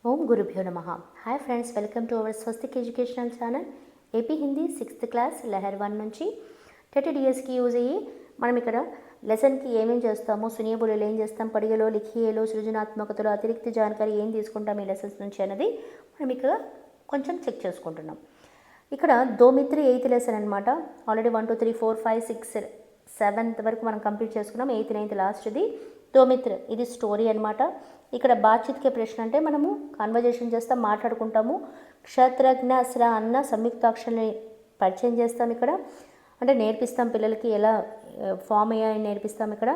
ఓం గురుభ్యో నమః. Hi friends, welcome to our Swastik educational channel. AP Hindi 6th class Lahar 1 నుంచి 30 డేస్కి యూజ్ అయ్యి మనం ఇక్కడ లెసన్కి ఏమేమి చేస్తామో, సునియబులు ఏం చేస్తాం, పడిగలో లిఖియలో సృజనాత్మకతలో అతిరిక్త జానకారీ ఏం తీసుకుంటాం ఈ లెసన్స్ నుంచి అన్నది మనం ఇక్కడ కొంచెం చెక్ చేసుకుంటున్నాం. ఇక్కడ దోమిత్రి 8th లెసన్ అనమాట. ఆల్రెడీ 1 2 3 4 5 6 7th వరకు మనం కంప్లీట్ చేసుకున్నాం. 8th 9th లాస్ట్ది దోమిత్ర. ఇది స్టోరీ అనమాట. ఇక్కడ బాచిత్కే ప్రశ్న అంటే మనము కాన్వర్జేషన్ చేస్తాం, మాట్లాడుకుంటాము. క్షత్రజ్ఞ స్ర అన్న సంయుక్తాక్షరాన్ని పరిచయం చేస్తాం ఇక్కడ, అంటే నేర్పిస్తాం పిల్లలకి ఎలా ఫామ్ అయ్యాయని నేర్పిస్తాం ఇక్కడ.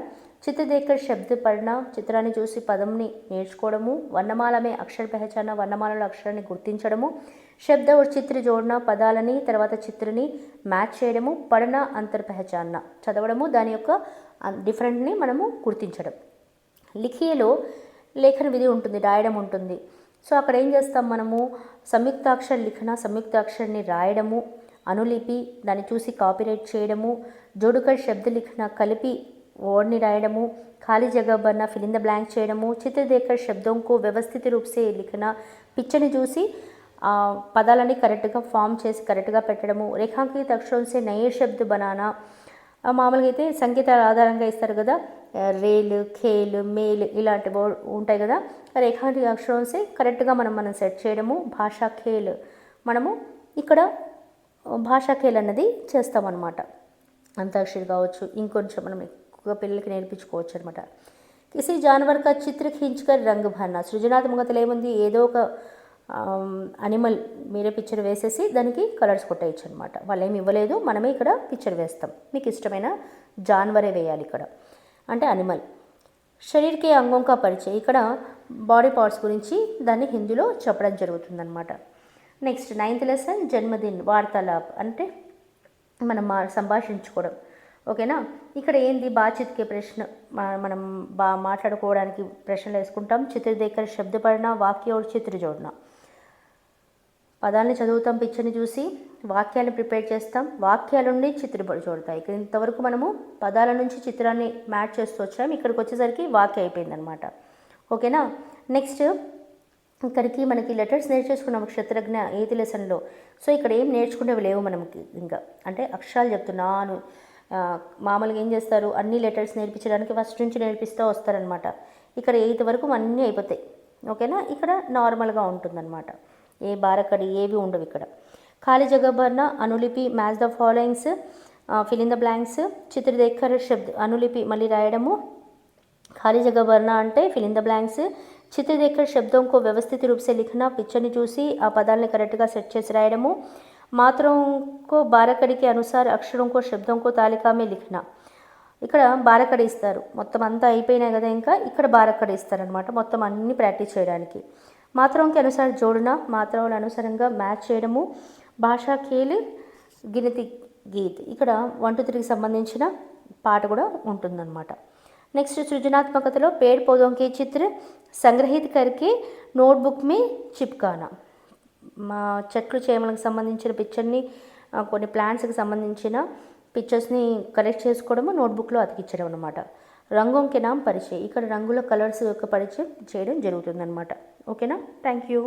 చిత్రదేకర్ శబ్ద పడిన చిత్రాన్ని చూసి పదంని నేర్చుకోవడము. వర్ణమాలమే అక్షర పెహచాన, వర్ణమాలలో అక్షరాన్ని గుర్తించడము. శబ్ద చిత్ర జోడన పదాలని తర్వాత చిత్రని మ్యాచ్ చేయడము. పడన అంతర్ పెహచాన చదవడము, దాని యొక్క డిఫరెంట్ని మనము గుర్తించడం. లిఖియలో లేఖన విధి ఉంటుంది, రాయడం ఉంటుంది. సో అక్కడ ఏం చేస్తాం మనము, సంయుక్తాక్షర లిఖన సంయుక్తాక్షరాన్ని రాయడము, అనులిపి దాన్ని చూసి కాపీరైట్ చేయడము, జోడుకర్ శబ్ద లిఖన కలిపి వర్డ్ని రాయడము, ఖాళీ జగह भरना फिल इन द ब्लैंक చేయడము, చిత్ర దేకర్ శబ్దం को వ్యవస్థిత రూప్ से लिखना పిక్చర్ని చూసి పదాలని కరెక్ట్గా ఫామ్ చేసి కరెక్ట్గా పెట్టడము, రేఖాంకిత అక్షరం से नए शब्द बनाना. మామూలుగా అయితే సంకేతాల ఆధారంగా ఇస్తారు కదా, రేలు ఖేలు మేలు ఇలాంటివి ఉంటాయి కదా. రేఖాంకిత అక్షరం से కరెక్ట్గా మనం సెట్ చేయడము. భాషా ఖేల్ మనము ఇక్కడ భాషా ఖేల్ అన్నది చేస్తామన్నమాట. అంతాక్షరి కావచ్చు, ఇంకొంచెం మనం ఎక్కువగా పిల్లలకి నేర్పించుకోవచ్చు అనమాట. కిసి జానవర్ కా చిత్ర ఖీంచుకర్ రంగు భర్నా. సృజనాత్మకతలు ఏముంది, ఏదో ఒక అనిమల్ మీరే పిక్చర్ వేసేసి దానికి కలర్స్ కొట్టేయచ్చు అనమాట. వాళ్ళు ఏమి ఇవ్వలేదు, మనమే ఇక్కడ పిక్చర్ వేస్తాం. మీకు ఇష్టమైన జాన్వరే వేయాలి ఇక్కడ, అంటే అనిమల్. శరీర్కి అంగంకా పరిచయం, ఇక్కడ బాడీ పార్ట్స్ గురించి దాన్ని హిందీలో చెప్పడం జరుగుతుందన్నమాట. నెక్స్ట్ 9th లెసన్ జన్మదిన్ వార్తాలాప్, అంటే మనం సంభాషించుకోవడం. ఓకేనా. ఇక్కడ ఏంది బాచిత్కే ప్రశ్న, మనం మాట్లాడుకోవడానికి ప్రశ్నలు వేసుకుంటాం. చిత్రదేకర్ శబ్ద పడిన వాక్య చిత్ర జోడన, పదాలని చదువుతాం, పిక్చర్ని చూసి వాక్యాలను ప్రిపేర్ చేస్తాం, వాక్యాల నుండి చిత్ర చూడతాయి. ఇక్కడ ఇంతవరకు మనము పదాల నుంచి చిత్రాన్ని మ్యాచ్ చేస్తూ వచ్చాం. ఇక్కడికి వచ్చేసరికి వాక్య అయిపోయిందనమాట. ఓకేనా. నెక్స్ట్ ఇక్కడికి మనకి లెటర్స్ నేర్చేసుకున్నాం క్షత్రజ్ఞ 8th లెసన్లో. సో ఇక్కడ ఏం నేర్చుకునేవి లేవు మనకి ఇంకా, అంటే అక్షరాలు చెప్తున్నాను. మామూలుగా ఏం చేస్తారు, అన్ని లెటర్స్ నేర్పించడానికి ఫస్ట్ నుంచి నేర్పిస్తూ వస్తారనమాట. ఇక్కడ 8th వరకు అన్నీ అయిపోతాయి. ఓకేనా. ఇక్కడ నార్మల్గా ఉంటుందన్నమాట, ఏ బారకడి ఏవి ఉండవు ఇక్కడ. ఖాళీ జగह भरना అనులిపి, match the followings, fill in the blanks, చిత్రదేకర్ శబ్ద అనులిపి మళ్ళీ రాయడము. ఖాళీ జగह भरना అంటే ఫిల్ ఇన్ ద బ్లాంక్స్. చిత్రదేకర్ శబ్దం కో వ్యవస్థిత రూప్ से लिखना, పిక్చర్ని చూసి ఆ పదాలని కరెక్ట్గా సెట్ చేసి రాయడము. మాత్రం కో బారకడి के अनुसार అక్షరం కో శబ్దం కో తాలికా మే లిఖనా. ఇక్కడ బారకడి ఇస్తారు, మొత్తం అంతా అయిపోయినాయి కదా, ఇంకా ఇక్కడ బారకడి ఇస్తారనమాట మొత్తం అన్ని ప్రాక్టీస్ చేయడానికి. మాత్రంకి అనుసార జోడన, మాత్రముల అనుసారంగా మ్యాచ్ చేయడము. భాషా ఖేల్ గినతి గీత్, ఇక్కడ 1 2 3కి సంబంధించిన పాట కూడా ఉంటుందన్నమాట. నెక్స్ట్ సృజనాత్మకతలో పేడ్ పౌధోं के चित्र సంగ్రహిత करके నోట్బుక్ మే చిప్కానా. మా చెట్లు చేమలకు సంబంధించిన పిక్చర్ని, కొన్ని ప్లాంట్స్కి సంబంధించిన పిక్చర్స్ని కలెక్ట్ చేసుకోవడము, నోట్బుక్లో అతికించడం అనమాట. రంగంకి నామ్ పరిచయం, ఇక్కడ రంగుల కలర్స్ యొక్క పరిచయం చేయడం జరుగుతుందన్నమాట. ఓకేనా. Thank you.